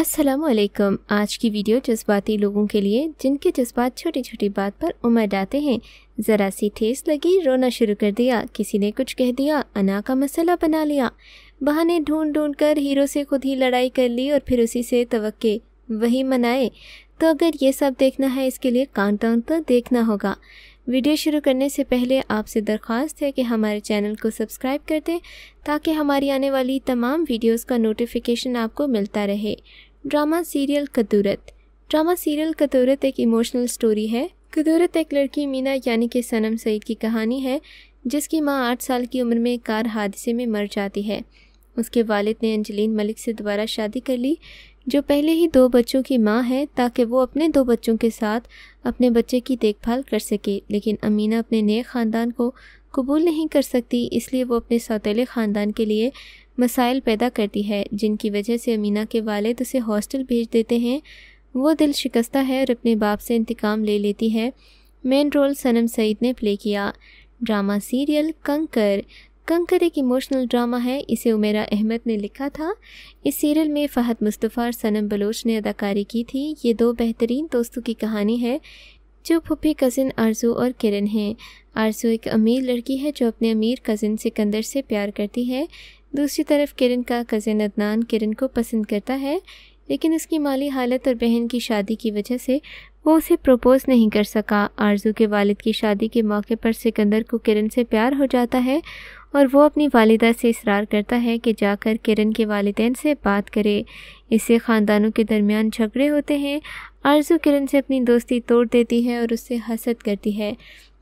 अस्सलाम वालेकुम। आज की वीडियो जज्बाती लोगों के लिए जिनके जज्बात छोटी छोटी बात पर उमड़ जाते हैं। ज़रा सी ठेस लगी रोना शुरू कर दिया, किसी ने कुछ कह दिया अना का मसला बना लिया, बहाने ढूंढ ढूंढ कर हीरो से खुद ही लड़ाई कर ली और फिर उसी से तवक्के वही मनाए। तो अगर ये सब देखना है इसके लिए काउंटडाउन तो देखना होगा। वीडियो शुरू करने से पहले आपसे दरख्वास्त है कि हमारे चैनल को सब्सक्राइब कर दें ताकि हमारी आने वाली तमाम वीडियोस का नोटिफिकेशन आपको मिलता रहे। ड्रामा सीरियल कतूरत एक इमोशनल स्टोरी है। कतूरत एक लड़की मीना यानी कि सनम सईद की कहानी है जिसकी माँ 8 साल की उम्र में कार हादसे में मर जाती है। उसके वालिद ने अंजलीन मलिक से दोबारा शादी कर ली जो पहले ही 2 बच्चों की माँ है ताकि वो अपने 2 बच्चों के साथ अपने बच्चे की देखभाल कर सके। लेकिन अमीना अपने नए ख़ानदान को कबूल नहीं कर सकती, इसलिए वो अपने सौतेले ख़ानदान के लिए मसाइल पैदा करती है जिनकी वजह से अमीना के वालिद उसे हॉस्टल भेज देते हैं। वो दिल शिकस्ता है और अपने बाप से इंतकाम ले लेती है। मेन रोल सनम सईद ने प्ले किया। ड्रामा सीरियल कंकर एक इमोशनल ड्रामा है। इसे उमेरा अहमद ने लिखा था। इस सीरियल में फ़हद मुस्तफ़ा और सनम बलोच ने अदाकारी की थी। ये 2 बेहतरीन दोस्तों की कहानी है जो फूफी कज़िन आरज़ू और किरण हैं। आरज़ू एक अमीर लड़की है जो अपने अमीर कज़िन सिकंदर से प्यार करती है। दूसरी तरफ किरण का कज़िन अदनान किरण को पसंद करता है, लेकिन उसकी माली हालत और बहन की शादी की वजह से वो उसे प्रपोज़ नहीं कर सका। आरज़ू के वालिद की शादी के मौके पर सिकंदर को किरण से प्यार हो जाता है और वो अपनी वालिदा से इसरार करता है कि जाकर किरण के वालिदैन से बात करे। इससे ख़ानदानों के दरमियान झगड़े होते हैं। आरज़ू किरण से अपनी दोस्ती तोड़ देती है और उससे हसद करती है।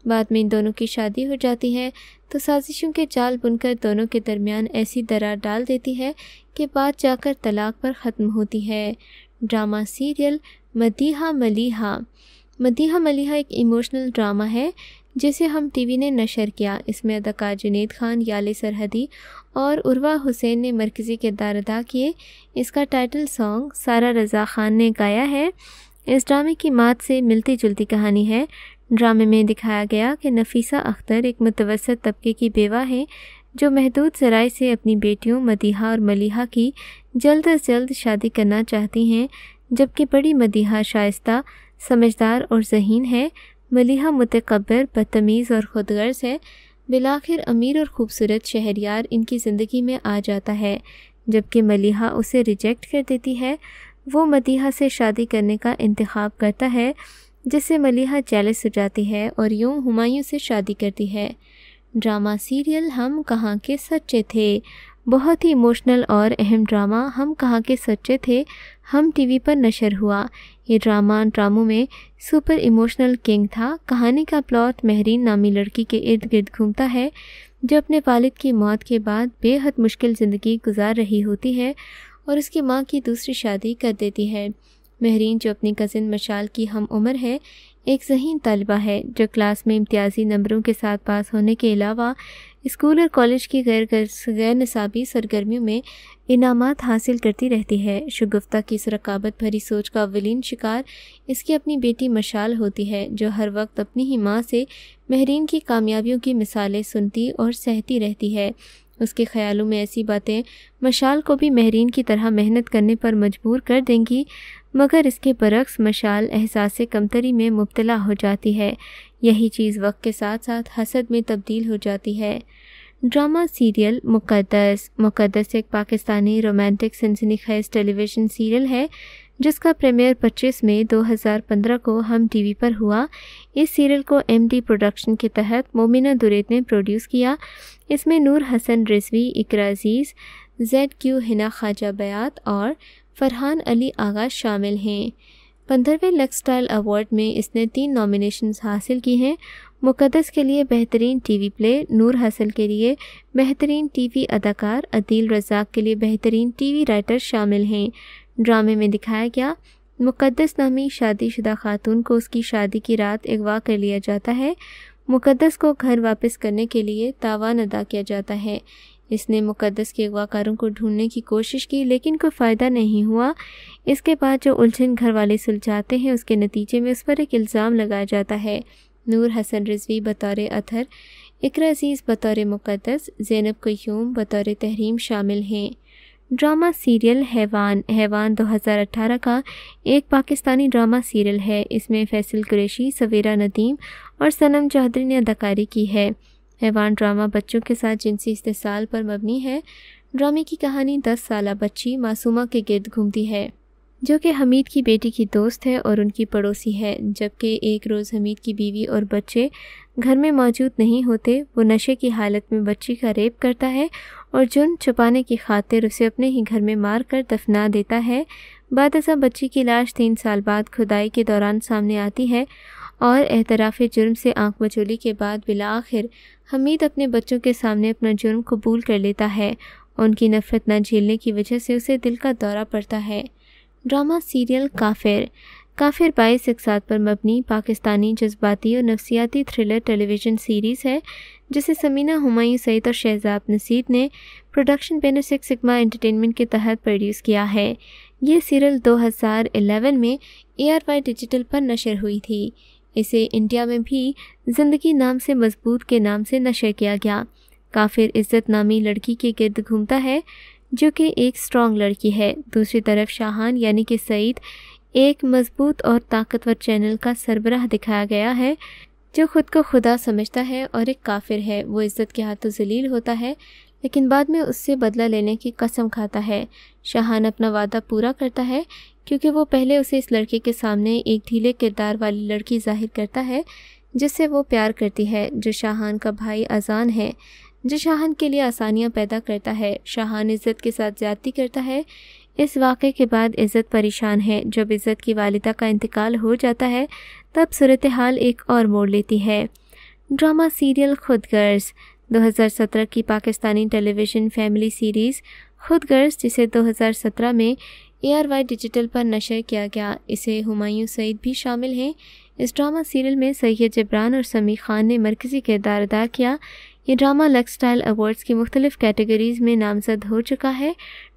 बाद में इन दोनों की शादी हो जाती है तो साजिशों के जाल बुनकर दोनों के दरमियान ऐसी दरार डाल देती है कि बात जाकर तलाक पर ख़त्म होती है। ड्रामा सीरियल मदीहा मलिहा एक इमोशनल ड्रामा है जिसे हम टीवी ने नशर किया। इसमें अदाकार जुनैद खान, याले सरहदी और उर्वा हुसैन ने मरकज़ी किरदार अदा किए। इसका टाइटल सॉन्ग सारा रज़ा खान ने गाया है। इस ड्रामे की मात से मिलती जुलती कहानी है। ड्रामे में दिखाया गया कि नफीसा अख्तर एक मुतवस्सित तबके की बेवा है जो महदूद ज़राए से अपनी बेटियों मदीहा और मलिहा की जल्द अज जल्द शादी करना चाहती हैं, जबकि बड़ी मदीहा शाइस्ता, समझदार और ज़हीन है। मलिहा मुतकब्बिर, बदतमीज़ और खुदगर्ज़ है। बिलाखिर अमीर और ख़ूबसूरत शहरयार इनकी ज़िंदगी में आ जाता है, जबकि मलिहा उसे रिजेक्ट कर देती है। वो मदीहा से शादी करने का इंतखाब करता है जिससे मलिहा जेलस हो जाती है और यूं हुमायूं से शादी करती है। ड्रामा सीरियल हम कहाँ के सच्चे थे बहुत ही इमोशनल और अहम ड्रामा हम कहाँ के सच्चे थे हम टीवी पर नशर हुआ। ये ड्रामों में सुपर इमोशनल किंग था। कहानी का प्लॉट महरीन नामी लड़की के इर्द गिर्द घूमता है जो अपने वालिद की मौत के बाद बेहद मुश्किल ज़िंदगी गुजार रही होती है और उसकी माँ की दूसरी शादी कर देती है। महरीन जो अपनी कज़िन मशाल की हम उम्र है, एक ज़हीन तालिबा है जो क्लास में इम्तियाज़ी नंबरों के साथ पास होने के अलावा स्कूल और कॉलेज की गैर निसाबी सरगर्मियों में इनामात हासिल करती रहती है। शगुफ्ता की इस रकाबत भरी सोच का अव्वलीन शिकार इसकी अपनी बेटी मशाल होती है जो हर वक्त अपनी ही माँ से महरीन की कामयाबियों की मिसालें सुनती और सहती रहती है। उसके ख्यालों में ऐसी बातें मशाल को भी महरीन की तरह मेहनत करने पर मजबूर कर देंगी, मगर इसके बरक्स मशाल एहसास कमतरी में मुब्तला हो जाती है। यही चीज़ वक्त के साथ साथ हसद में तब्दील हो जाती है। ड्रामा सीरियल मुक़द्दस एक पाकिस्तानी रोमांटिक सनसनीखेज़ टेलीविज़न सीरियल है जिसका प्रीमियर 25 मई 2015 को हम टीवी पर हुआ। इस सीरियल को MD प्रोडक्शन के तहत मोमिना दुरैद ने प्रोड्यूस किया। इसमें नूर हसन रिजवी, इकरा अजीज़, ZQ हिना ख्वाजा बयात और फरहान अली आगा शामिल हैं। 15वें लक्स स्टाइल अवार्ड में इसने 3 नॉमिनेशंस हासिल की हैं। मुक़द्दस के लिए बेहतरीन टीवी प्ले, नूर हसन के लिए बेहतरीन टीवी अदाकार, अदील रज़ाक के लिए बेहतरीन टीवी राइटर शामिल हैं। ड्रामे में दिखाया गया मुक़द्दस नामी शादीशुदा खातून को उसकी शादी की रात अगवा कर लिया जाता है। मुक़द्दस को घर वापस करने के लिए तावान अदा किया जाता है। इसने मुक़द्दस के अगवाकारों को ढूंढने की कोशिश की लेकिन कोई फ़ायदा नहीं हुआ। इसके बाद जो उलझन घर वाले सुलझाते हैं उसके नतीजे में उस पर एक इल्ज़ाम लगाया जाता है। नूर हसन रिजवी बतौर अतहर, इकरा अजीज़ बतौर मुक़द्दस, ज़ैनब क़य्यूम बतौर तहरीम शामिल हैं। ڈرامہ سیریل حیوان 2018 کا ایک پاکستانی ڈرامہ سیریل ہے۔ اس میں فیصل قریشی، سویرا ندیم اور صنم چودھری نے اداکاری کی ہے۔ حیوان ڈرامہ بچوں کے ساتھ جنسی استحصال پر مبنی ہے۔ ڈرامے کی کہانی 10 سالہ بچی معصومہ کے گرد گھومتی ہے، جو کہ حمید کی بیٹی کی دوست ہے اور ان کی پڑوسی ہے۔ جبکہ ایک روز حمید کی بیوی اور بچے گھر میں موجود نہیں ہوتے، وہ نشے کی حالت میں بچی کا ریپ کرتا ہے اور جرم چھپانے کی خاطر اسے اپنے ہی گھر میں مار کر دفنا دیتا ہے۔ بعد ازاں بچی کی لاش 3 سال بعد کھدائی کے دوران سامنے آتی ہے اور اعتراف جرم سے آنکھ مچولی کے بعد بالآخر حمید اپنے بچوں کے سامنے اپنا جرم قبول کر لیتا ہے۔ ان کی نفرت نہ جھیلنے کی وجہ سے اسے دل کا دورہ پڑتا ہے۔ ڈرامہ سیریل کافر 22 اقساط پر مبنی پاکستانی جذباتی اور نفسیاتی تھرلر ٹیلی ویژن سیریز ہے، جسے سمینہ ہمایوں سعید اور شہزاد نصیر نے پروڈکشن بینر 6 سگما انٹرٹینمنٹ کے تحت پروڈیوس کیا ہے۔ یہ سیریل 2011 میں ARY ڈیجیٹل پر نشر ہوئی تھی۔ اسے انڈیا میں بھی زندگی نام سے مضبوط کے نام سے نشر کیا گیا۔ کافر عزت نامی لڑکی کے گرد گھومتا ہے جو کہ ایک اسٹرانگ لڑکی ہے۔ دوسری طرف شاہان یعنی کہ سعید ایک مضبوط اور طاقتور چینل کا سربراہ دکھایا گیا ہے جو خود کو خدا سمجھتا ہے اور ایک کافر ہے۔ وہ عزت کے ہاتھوں ذلیل ہوتا ہے لیکن بعد میں اس سے بدلہ لینے کی قسم کھاتا ہے۔ شاہان اپنا وعدہ پورا کرتا ہے کیونکہ وہ پہلے اسے اس لڑکے کے سامنے ایک ڈھیلے کردار والی لڑکی ظاہر کرتا ہے جس سے وہ پیار کرتی ہے، جو شاہان کا بھائی اذان ہے، جو شاہان کے لیے آسانیاں پیدا کرتا ہے۔ شاہان عزت کے ساتھ زیادتی کرتا ہے۔ اس واقعے کے بعد عزت پریشان ہے۔ جب عزت کی والدہ کا انتقال ہو جاتا ہے تب صورتحال ایک اور موڑ لیتی ہے۔ ڈرامہ سیریل خود غرض 2017 کی پاکستانی ٹیلی ویژن فیملی سیریز خود غرض، جسے 2017 میں ARY ڈیجیٹل پر نشر کیا گیا۔ اسے ہمایوں سعید بھی شامل ہیں۔ اس ڈرامہ سیریل میں سید جبران اور سمیع خان نے مرکزی کردار ادا کیا۔ یہ ڈرامہ لکس اسٹائل ایوارڈز کی مختلف کیٹیگریز میں نامزد ہو چکا ہے۔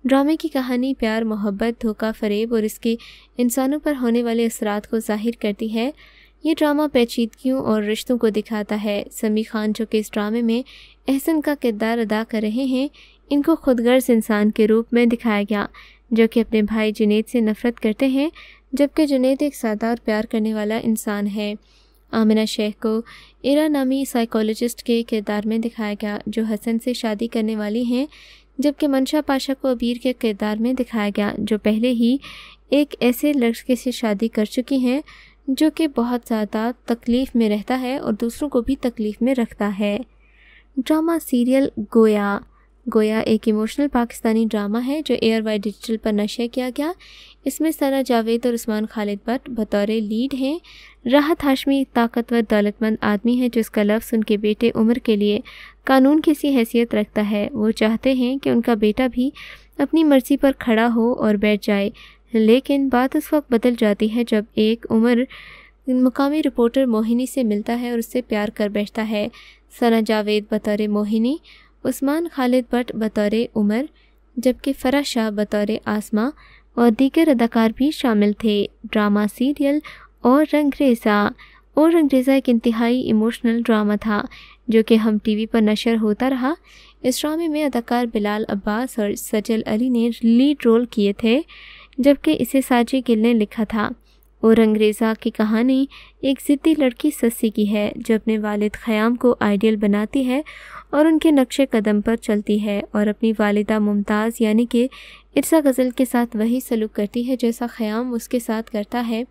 ڈرامے کی کہانی پیار، محبت، دھوکہ فریب اور اس کے انسانوں پر ہونے والے اثرات کو ظاہر کرتی ہے۔ یہ ڈرامہ پیچیدگیوں اور رشتوں کو دکھاتا ہے۔ سمیع خان جو کہ اس ڈرامے میں احسن کا کردار ادا کر رہے ہیں، ان کو خود غرض انسان کے روپ میں دکھایا گیا جو کہ اپنے بھائی جنید سے نفرت کرتے ہیں، جبکہ جنید ایک سادہ اور پیار کرنے والا انسان ہے۔ آمنہ شیخ کو ایرا نامی سائیکالوجسٹ کے کردار میں دکھایا گیا جو حسن سے شادی کرنے والی ہیں، جبکہ منشا پاشا کو ابیر کے کردار میں دکھایا گیا جو پہلے ہی ایک ایسے لڑکے سے شادی کر چکی ہیں جو کہ بہت زیادہ تکلیف میں رہتا ہے اور دوسروں کو بھی تکلیف میں رکھتا ہے۔ ڈرامہ سیریل گویا ایک ایموشنل پاکستانی ڈرامہ ہے جو ARY ڈیجیٹل پر نشر کیا گیا۔ اس میں ثنا جاوید اور عثمان خالد بٹ بطور لیڈ ہیں۔ راحت ہاشمی ایک طاقتور دولت مند آدمی ہے جس کا لفظ ان کے بیٹے عمر کے لیے قانون کی سی حیثیت رکھتا ہے۔ وہ چاہتے ہیں کہ ان کا بیٹا بھی اپنی مرضی پر کھڑا ہو اور بیٹھ جائے، لیکن بات اس وقت بدل جاتی ہے جب ایک عمر مقامی رپورٹر موہنی سے ملتا ہے اور اس سے پیار کر بیٹھتا ہے۔ ثنا جاوید بطور موہنی، عثمان خالد بٹ بطور عمر، جبکہ فرح شاہ بطور آسماں اور دیگر اداکار بھی شامل تھے۔ ڈرامہ سیریل اور رنگریزہ ایک انتہائی ایموشنل ڈرامہ تھا جو کہ ہم ٹی وی پر نشر ہوتا رہا۔ اس ڈرامے میں اداکار بلال عباس اور سجل علی نے لیڈ رول کیے تھے، جبکہ اسے ساجد گل نے لکھا تھا۔ اور انگریزہ کی کہانی ایک ضدی لڑکی سسی کی ہے جو اپنے والد خیام کو آئیڈیل بناتی ہے اور ان کے نقش قدم پر چلتی ہے اور اپنی والدہ ممتاز یعنی کہ ارسا غزل کے ساتھ وہی سلوک کرتی ہے جیسا خیام اس کے ساتھ کرتا ہے۔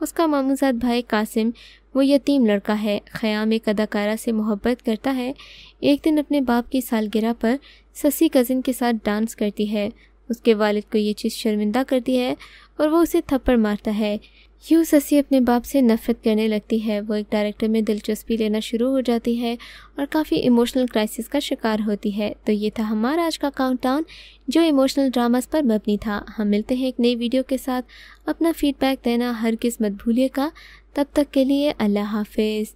اس کا ماموزاد بھائی قاسم وہ یتیم لڑکا ہے۔ خیام ایک اداکارہ سے محبت کرتا ہے۔ ایک دن اپنے باپ کی سالگرہ پر سسی کزن کے ساتھ ڈانس کرتی ہے۔ اس کے والد کو یہ چیز شرمندہ کرتی ہے اور وہ اسے تھپڑ مارتا ہے۔ یوں سسی اپنے باپ سے نفرت کرنے لگتی ہے۔ وہ ایک ڈائریکٹر میں دلچسپی لینا شروع ہو جاتی ہے اور کافی ایموشنل کرائسس کا شکار ہوتی ہے۔ تو یہ تھا ہمارا آج کا کاؤنٹ ڈاؤن جو ایموشنل ڈراماز پر مبنی تھا۔ ہم ملتے ہیں ایک نئی ویڈیو کے ساتھ۔ اپنا فیڈ بیک دینا ہرگز مت بھولیے گا۔ تب تک کے لیے اللہ حافظ۔